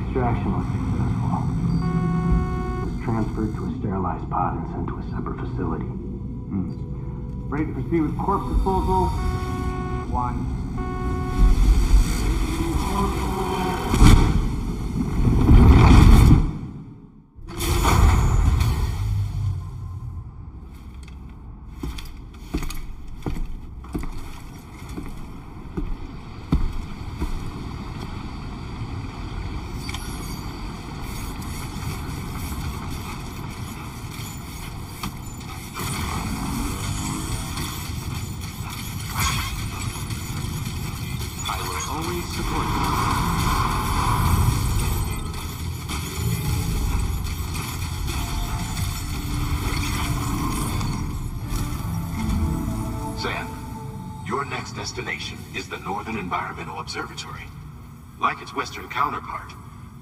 extraction was successful. It was transferred to a sterilized pod and sent to a separate facility. Ready to proceed with corpse disposal? 1. Destination is the Northern Environmental Observatory. Like its Western counterpart,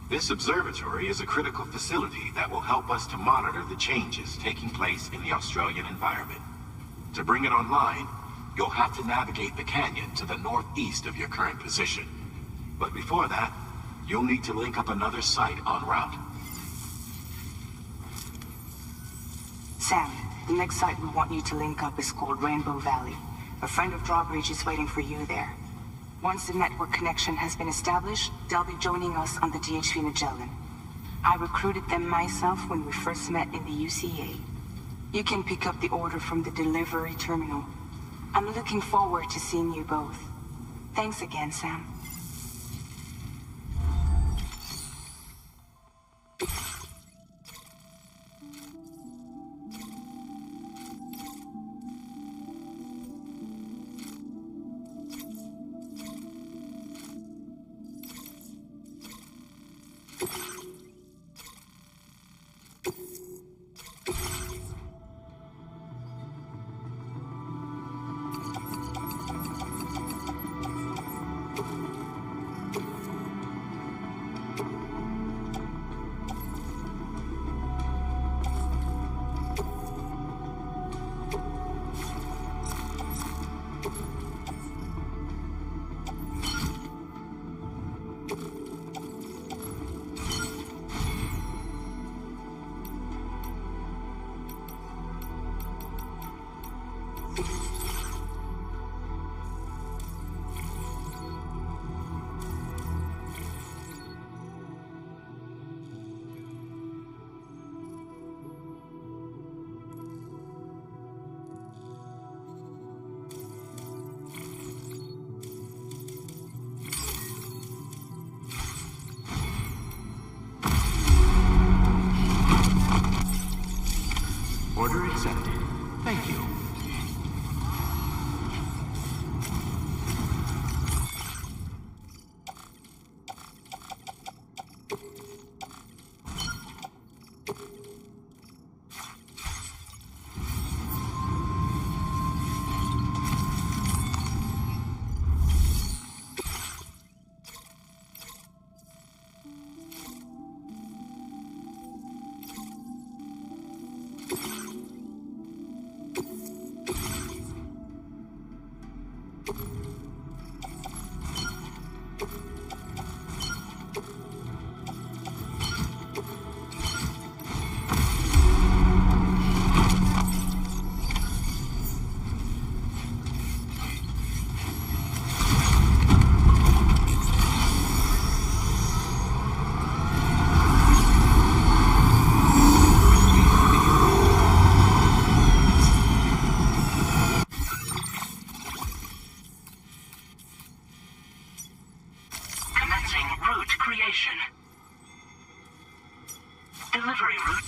this observatory is a critical facility that will help us to monitor the changes taking place in the Australian environment. To bring it online, you'll have to navigate the canyon to the northeast of your current position. But before that, you'll need to link up another site en route. Sam, the next site we want you to link up is called Rainbow Valley. A friend of Drawbridge is waiting for you there. Once the network connection has been established, they'll be joining us on the DHV Magellan. I recruited them myself when we first met in the UCA. You can pick up the order from the delivery terminal. I'm looking forward to seeing you both. Thanks again, Sam. Order accepted. Thank you. Delivery route.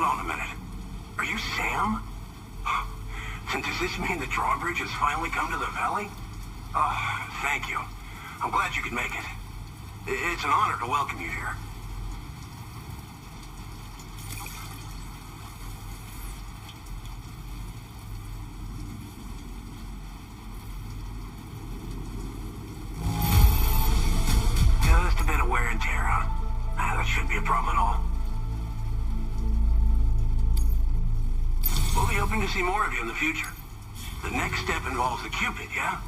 Hold on a minute. Are you Sam? Does this mean the drawbridge has finally come to the valley? Oh, thank you. I'm glad you could make it. It's an honor to welcome you here. Just a bit of wear and tear, huh? That shouldn't be a problem at all. We'll be hoping to see more of you in the future. The next step involves the Cupid, yeah?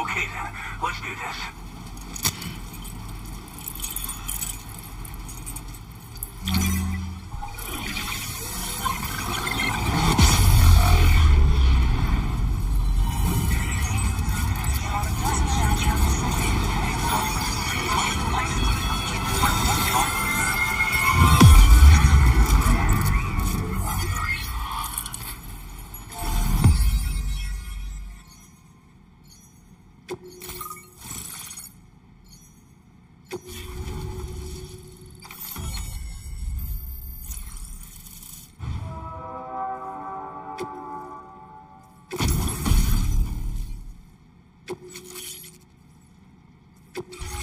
Okay then, let's do this.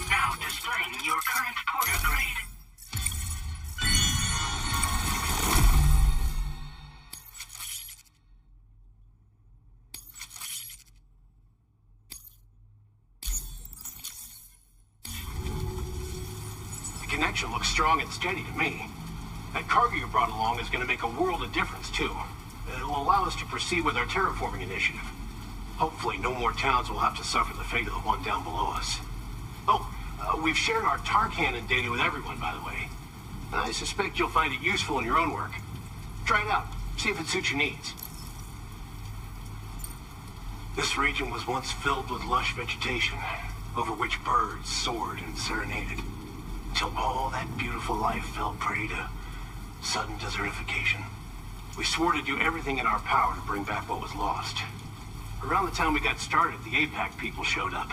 Now displaying your current porter grade. The connection looks strong and steady to me. That cargo you brought along is going to make a world of difference, too. It will allow us to proceed with our terraforming initiative. Hopefully, no more towns will have to suffer the fate of the one down below us. Oh, we've shared our tar cannon data with everyone, by the way. I suspect you'll find it useful in your own work. Try it out. See if it suits your needs. This region was once filled with lush vegetation, over which birds soared and serenaded, until all that beautiful life fell prey to sudden desertification. We swore to do everything in our power to bring back what was lost. Around the time we got started, the APAC people showed up.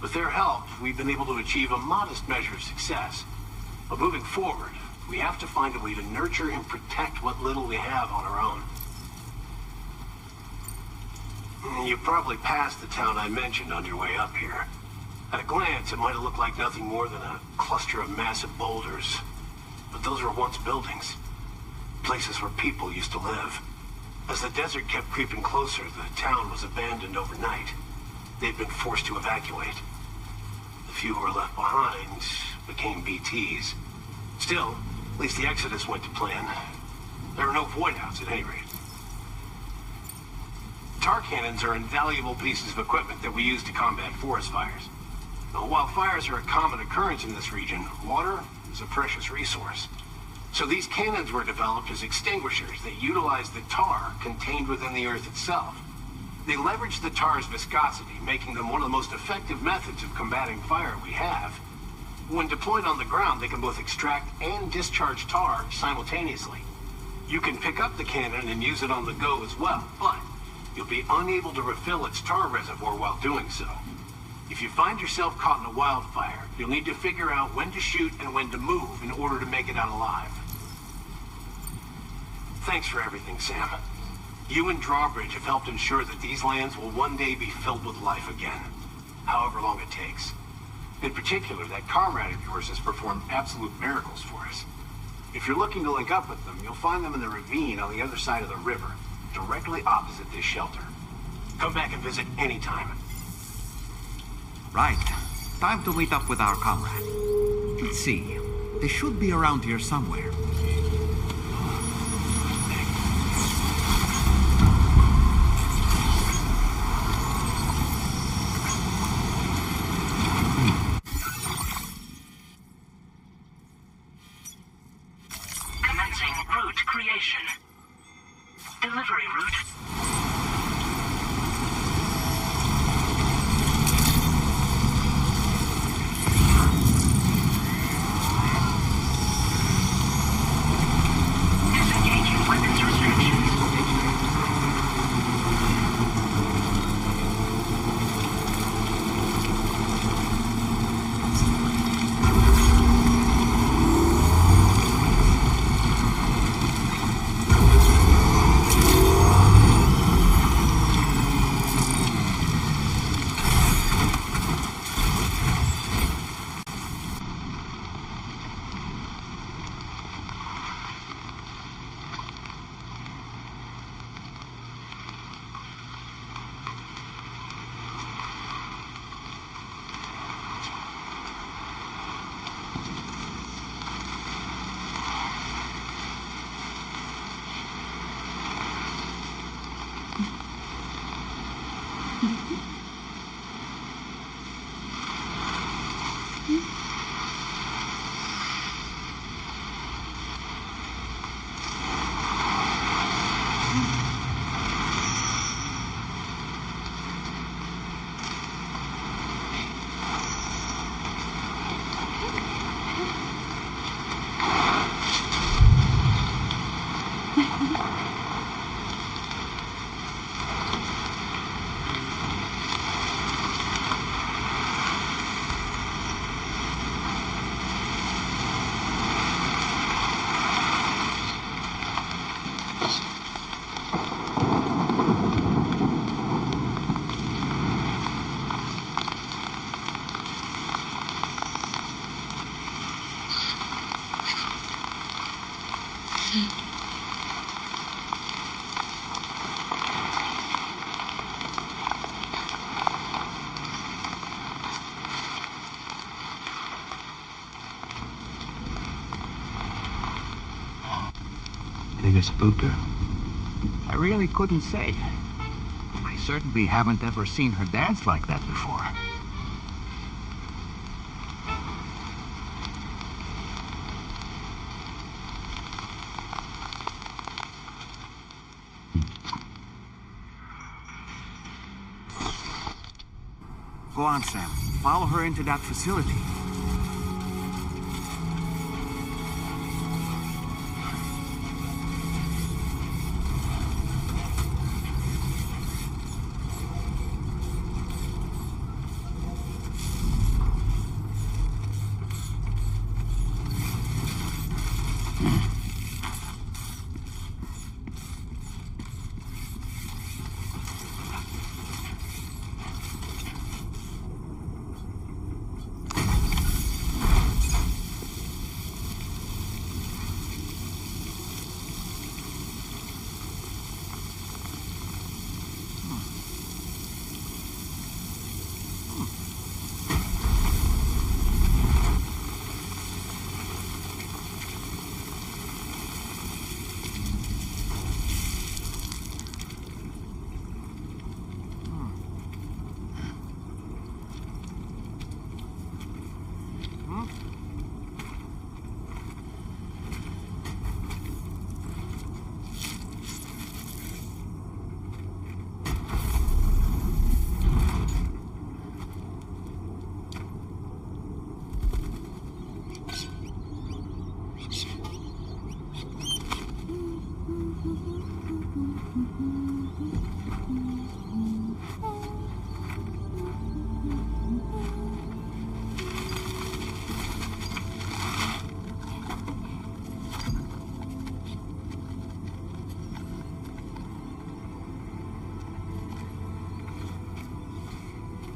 With their help, we've been able to achieve a modest measure of success. But moving forward, we have to find a way to nurture and protect what little we have on our own. You probably passed the town I mentioned on your way up here. At a glance, it might have looked like nothing more than a cluster of massive boulders. But those were once buildings. Places where people used to live. As the desert kept creeping closer, the town was abandoned overnight. They'd been forced to evacuate. The few who were left behind became BTs. Still, at least the exodus went to plan. There were no void-outs at any rate. Tar cannons are invaluable pieces of equipment that we use to combat forest fires. Now, while fires are a common occurrence in this region, water is a precious resource. So these cannons were developed as extinguishers that utilize the tar contained within the earth itself. They leverage the tar's viscosity, making them one of the most effective methods of combating fire we have. When deployed on the ground, they can both extract and discharge tar simultaneously. You can pick up the cannon and use it on the go as well, but you'll be unable to refill its tar reservoir while doing so. If you find yourself caught in a wildfire, you'll need to figure out when to shoot and when to move in order to make it out alive. Thanks for everything, Sam. You and Drawbridge have helped ensure that these lands will one day be filled with life again, however long it takes. In particular, that comrade of yours has performed absolute miracles for us. If you're looking to link up with them, you'll find them in the ravine on the other side of the river, directly opposite this shelter. Come back and visit anytime. Right. Time to meet up with our comrade. Let's see. They should be around here somewhere. Commencing route creation. Delivery route. Disengaging weapons restrictions. Think I spooked her? I really couldn't say. I certainly haven't ever seen her dance like that before. Go on, Sam. Follow her into that facility.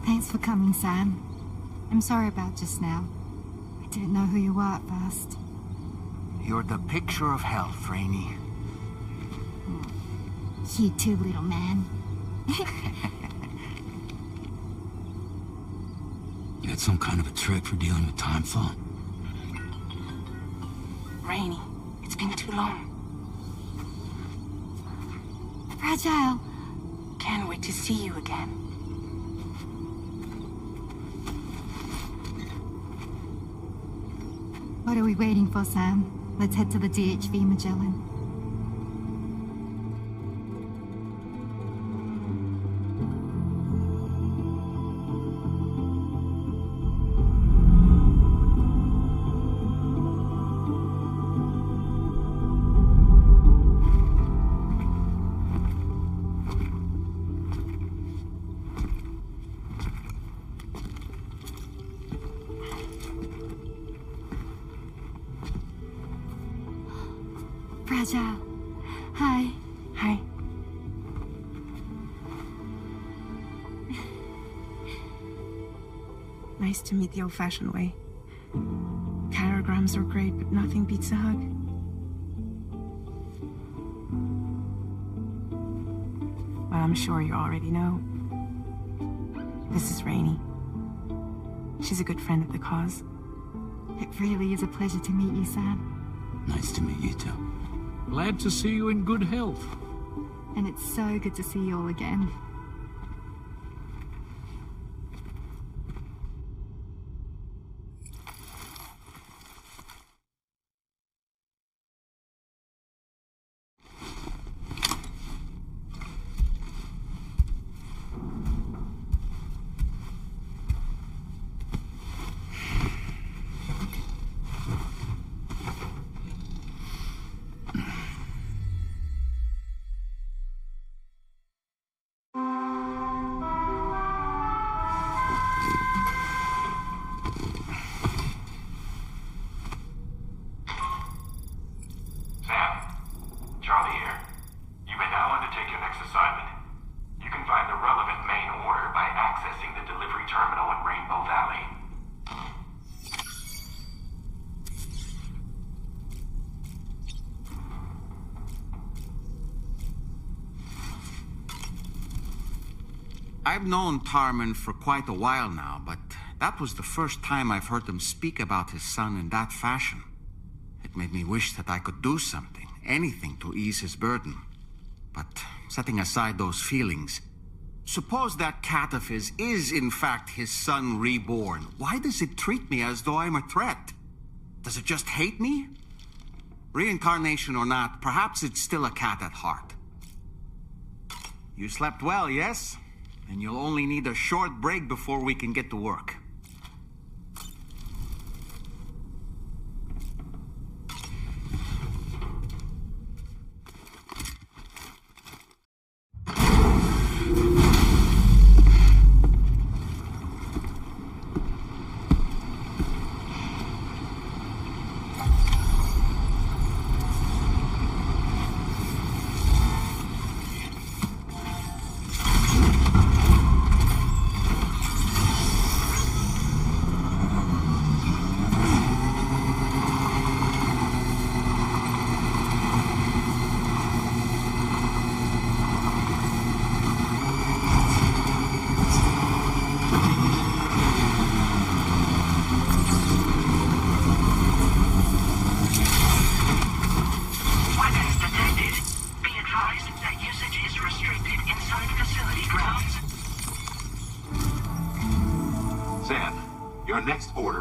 Thanks for coming, Sam. I'm sorry about just now. I didn't know who you were at first. You're the picture of health, Rainey. You too, little man. You had some kind of a trick for dealing with time fall? Rainey, it's been too long. Fragile. Can't wait to see you again. What are we waiting for, Sam? Let's head to the DHV Magellan. Fragile. Hi. Hi. Nice to meet the old-fashioned way. Carograms are great, but nothing beats a hug. Well, I'm sure you already know. This is Rainey. She's a good friend of the cause. It really is a pleasure to meet you, Sam. Nice to meet you too. Glad to see you in good health. And it's so good to see you all again. I've known Tarman for quite a while now, but that was the first time I've heard him speak about his son in that fashion. It made me wish that I could do something, anything to ease his burden. But setting aside those feelings, suppose that cat of his is in fact his son reborn. Why does it treat me as though I'm a threat? Does it just hate me? Reincarnation or not, perhaps it's still a cat at heart. You slept well, yes? And you'll only need a short break before we can get to work.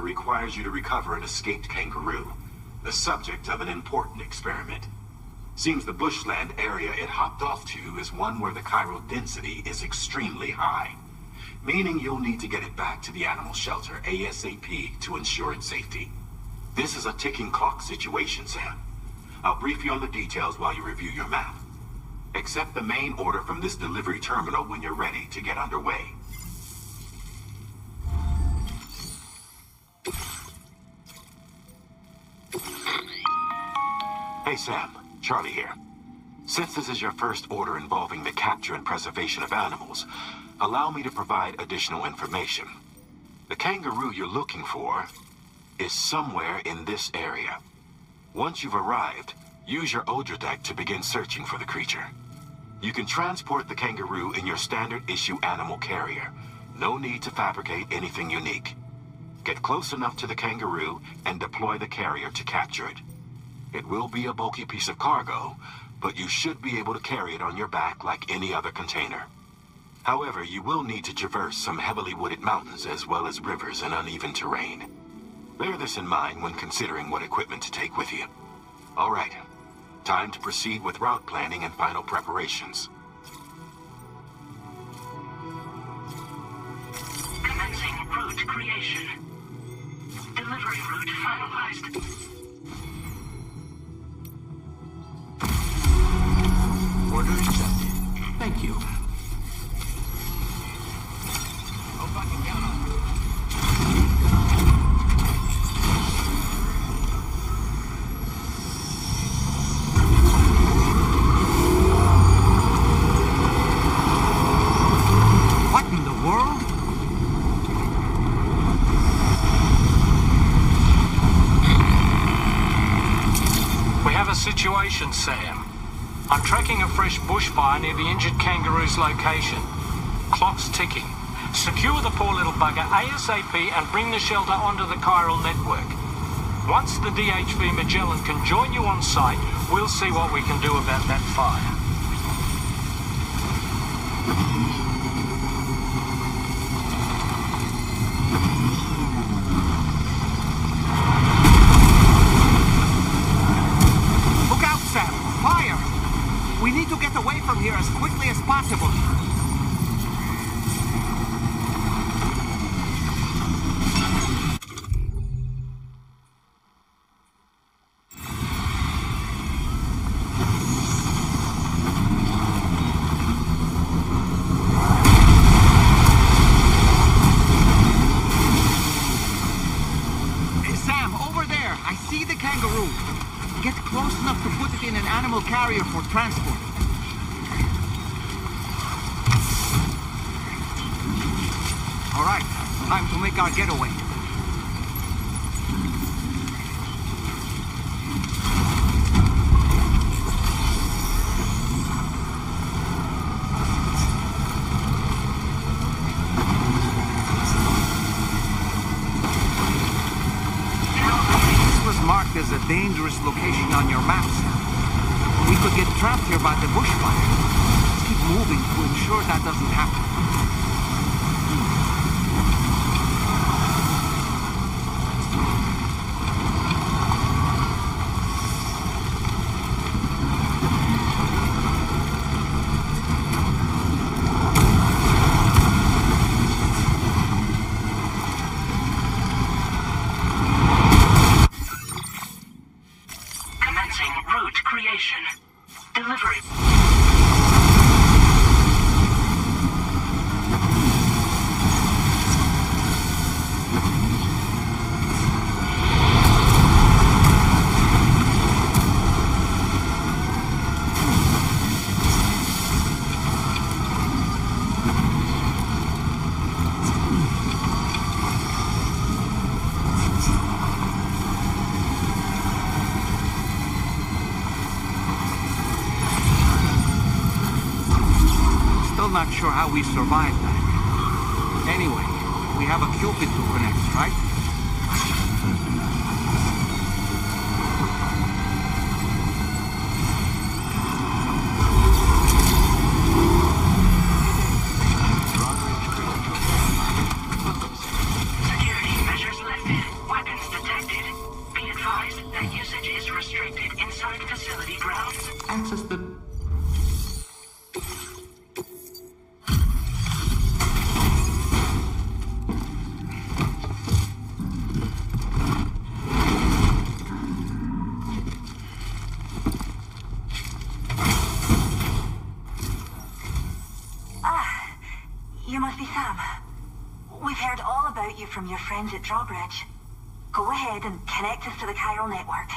Requires you to recover an escaped kangaroo, the subject of an important experiment. Seems the bushland area it hopped off to is one where the chiral density is extremely high, meaning you'll need to get it back to the animal shelter ASAP to ensure its safety. This is a ticking clock situation, Sam. I'll brief you on the details while you review your map. Accept the main order from this delivery terminal when you're ready to get underway. Hey Sam, Charlie here. Since this is your first order involving the capture and preservation of animals, allow me to provide additional information. The kangaroo you're looking for is somewhere in this area. Once you've arrived, use your Odra deck to begin searching for the creature. You can transport the kangaroo in your standard issue animal carrier. No need to fabricate anything unique. Get close enough to the kangaroo and deploy the carrier to capture it. It will be a bulky piece of cargo, but you should be able to carry it on your back like any other container. However, you will need to traverse some heavily wooded mountains as well as rivers and uneven terrain. Bear this in mind when considering what equipment to take with you. All right, time to proceed with route planning and final preparations. Commencing route creation. Delivery route finalized. Order accepted. Thank you. Hope I can count on you. What in the world? We have a situation, Sam. I'm tracking a fresh bushfire near the injured kangaroo's location. Clock's ticking. Secure the poor little bugger ASAP and bring the shelter onto the chiral network. Once the DHV Magellan can join you on site, we'll see what we can do about that fire. Look out, Sam! Fire! We need to get away from here as quickly as possible. Hey, Sam, over there! I see the kangaroo. Get close enough to put it in an animal carrier for transport. All right, time to make our getaway. dangerous location on your map, Sam. We could get trapped here by the bushfire. Let's keep moving to ensure that doesn't happen. Not sure how we survived that. Anyway, we have a Cupid to connect, right? Security measures lifted. Weapons detected. Be advised that usage is restricted inside facility grounds. Access the... You must be Sam. We've heard all about you from your friends at Drawbridge. Go ahead and connect us to the chiral network.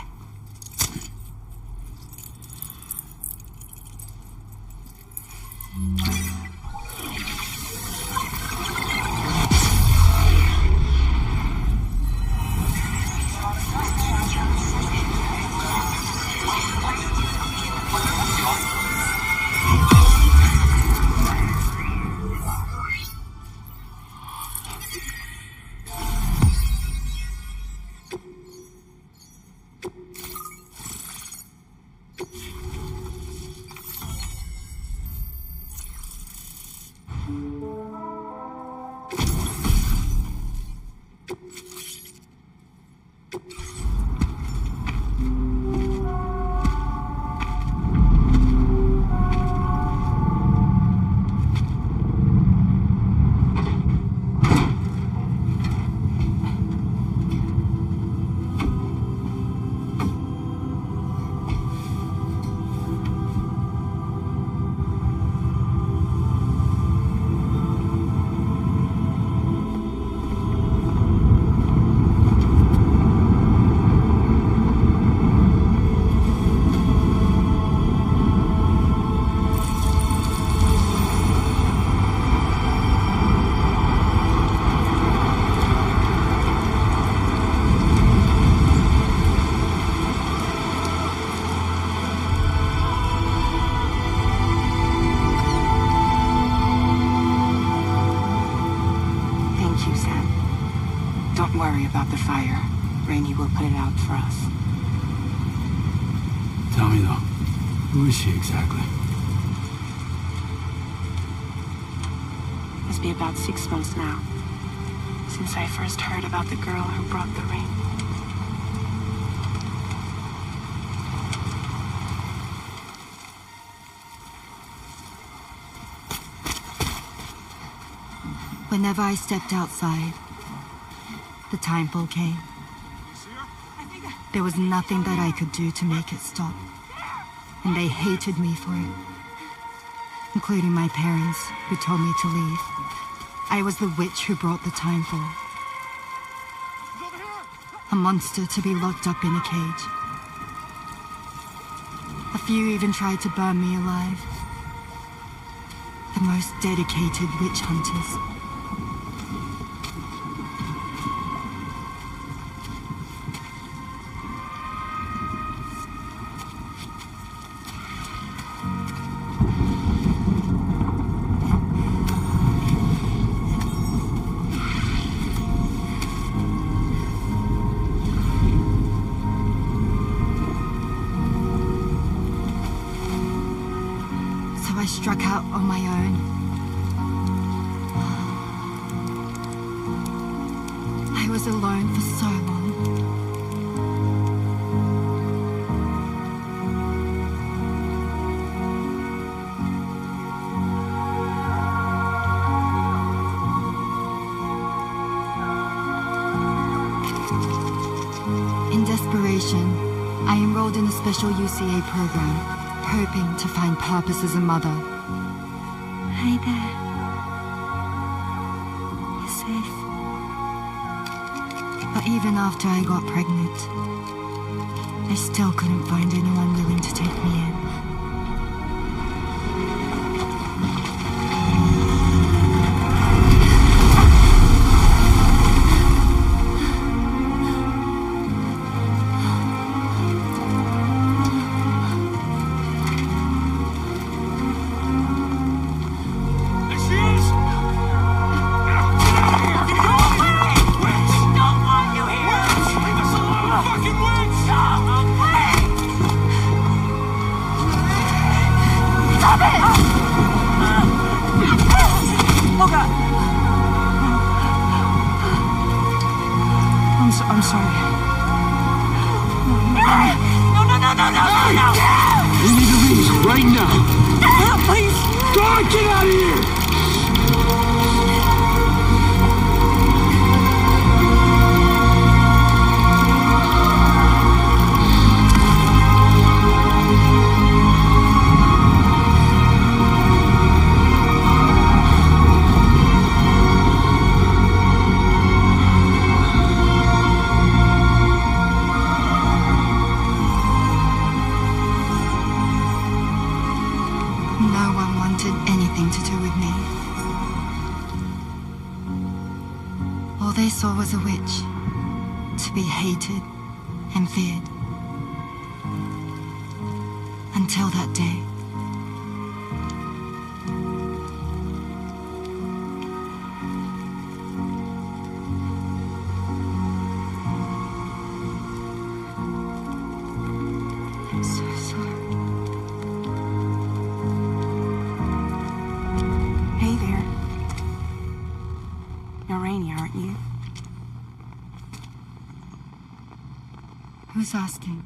worry about the fire. Rainey will put it out for us. Tell me though, who is she exactly? It's been about 6 months now, since I first heard about the girl who brought the ring. Whenever I stepped outside, the timefall came. There was nothing that I could do to make it stop. And they hated me for it. Including my parents, who told me to leave. I was the witch who brought the timefall. A monster to be locked up in a cage. A few even tried to burn me alive. The most dedicated witch hunters. I struck out on my own. I was alone for so long. In desperation, I enrolled in a special UCA program, hoping to find purpose as a mother. Hi there. You're safe. But even after I got pregnant, I still couldn't find anyone willing to take me in. I'm sorry. No. We need to leave right now. Please. God, get out of here! No one wanted anything to do with me. All they saw was a witch, to be hated and feared. Until that day. I'm so sorry. Hey there. You're Rainy, aren't you? Who's asking?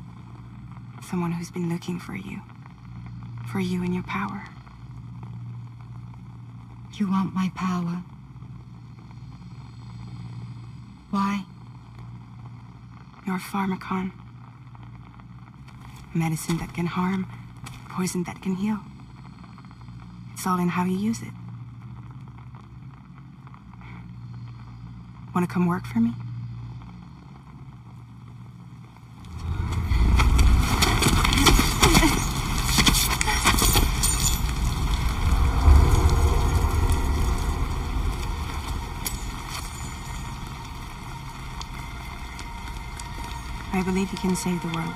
Someone who's been looking for you. For you and your power. You want my power? Why? You're a pharmacon. Medicine that can harm, poison that can heal. It's all in how you use it. Want to come work for me? I believe you can save the world.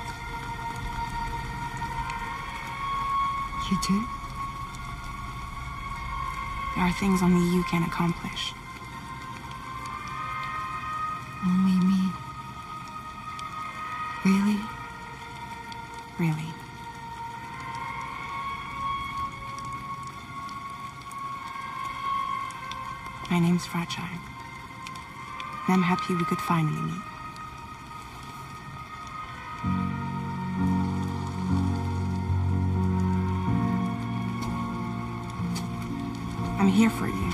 You do? There are things only you can accomplish. Only me. Really? Really. My name's Fragile. And I'm happy we could finally meet. I'm here for you.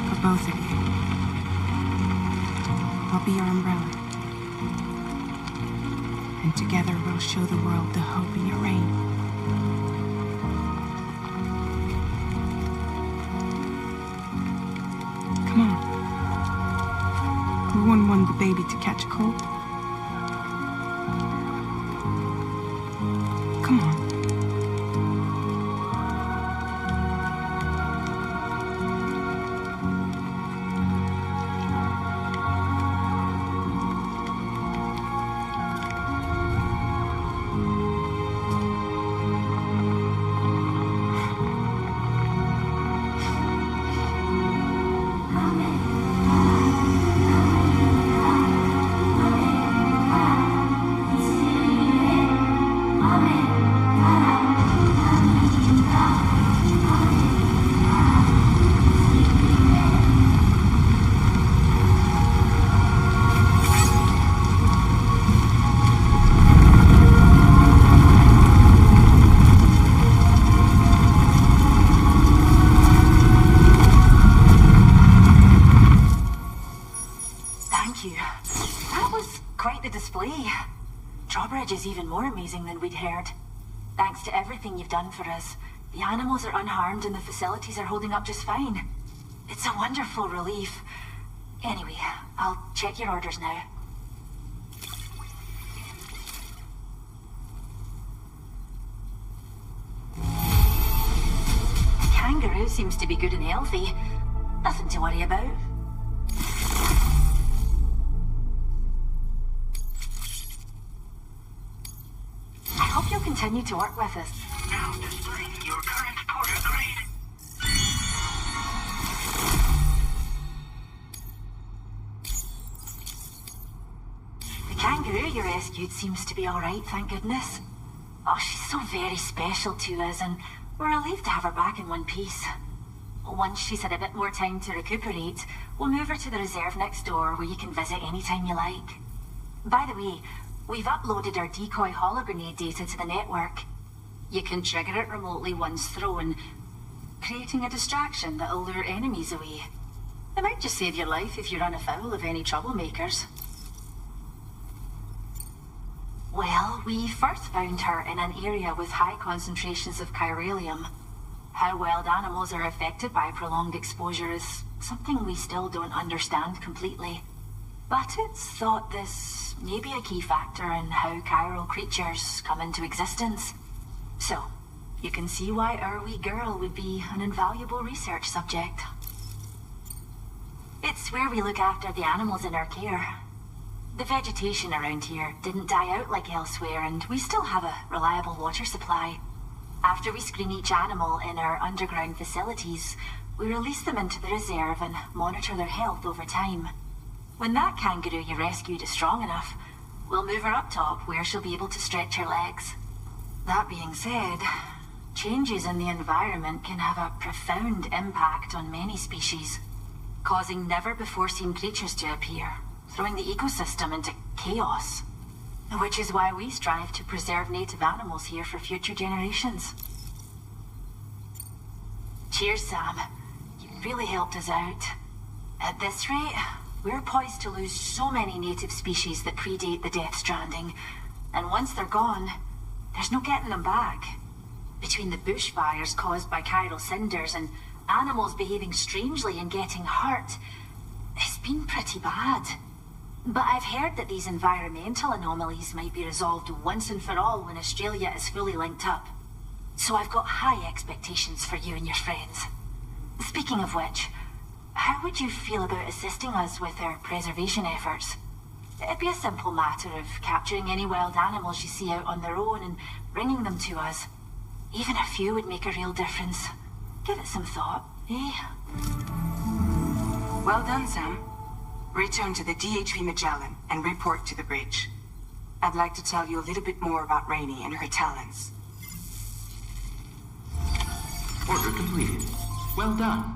For both of you. I'll be your umbrella. And together we'll show the world the hope in your reign. Come on. Who wouldn't want the baby to catch a cold? Come on. Thank you. That was quite the display. Drawbridge is even more amazing than we'd heard. Thanks to everything you've done for us, the animals are unharmed and the facilities are holding up just fine. It's a wonderful relief. Anyway, I'll check your orders now. Kangaroo seems to be good and healthy. Nothing to worry about. I hope you'll continue to work with us. Now displaying your current porter grade. The kangaroo you rescued seems to be alright, thank goodness. Oh, she's so very special to us, and we're relieved to have her back in one piece. Once she's had a bit more time to recuperate, we'll move her to the reserve next door where you can visit anytime you like. By the way, we've uploaded our decoy hologrenade data to the network. You can trigger it remotely once thrown, creating a distraction that'll lure enemies away. It might just save your life if you run afoul of any troublemakers. Well, we first found her in an area with high concentrations of chiralium. How wild animals are affected by prolonged exposure is something we still don't understand completely. But it's thought this may be a key factor in how chiral creatures come into existence. So, you can see why our wee girl would be an invaluable research subject. It's where we look after the animals in our care. The vegetation around here didn't die out like elsewhere, and we still have a reliable water supply. After we screen each animal in our underground facilities, we release them into the reserve and monitor their health over time. When that kangaroo you rescued is strong enough, we'll move her up top where she'll be able to stretch her legs. That being said, changes in the environment can have a profound impact on many species, causing never-before-seen creatures to appear, throwing the ecosystem into chaos. Which is why we strive to preserve native animals here for future generations. Cheers, Sam. You really helped us out. At this rate, we're poised to lose so many native species that predate the Death Stranding, and once they're gone, there's no getting them back. Between the bushfires caused by chiral cinders and animals behaving strangely and getting hurt, it's been pretty bad. But I've heard that these environmental anomalies might be resolved once and for all when Australia is fully linked up. So I've got high expectations for you and your friends. Speaking of which, how would you feel about assisting us with our preservation efforts? It'd be a simple matter of capturing any wild animals you see out on their own and bringing them to us. Even a few would make a real difference. Give it some thought, eh? Well done, Sam. Return to the DHV Magellan and report to the bridge. I'd like to tell you a little bit more about Rainey and her talents. Order completed. Well done.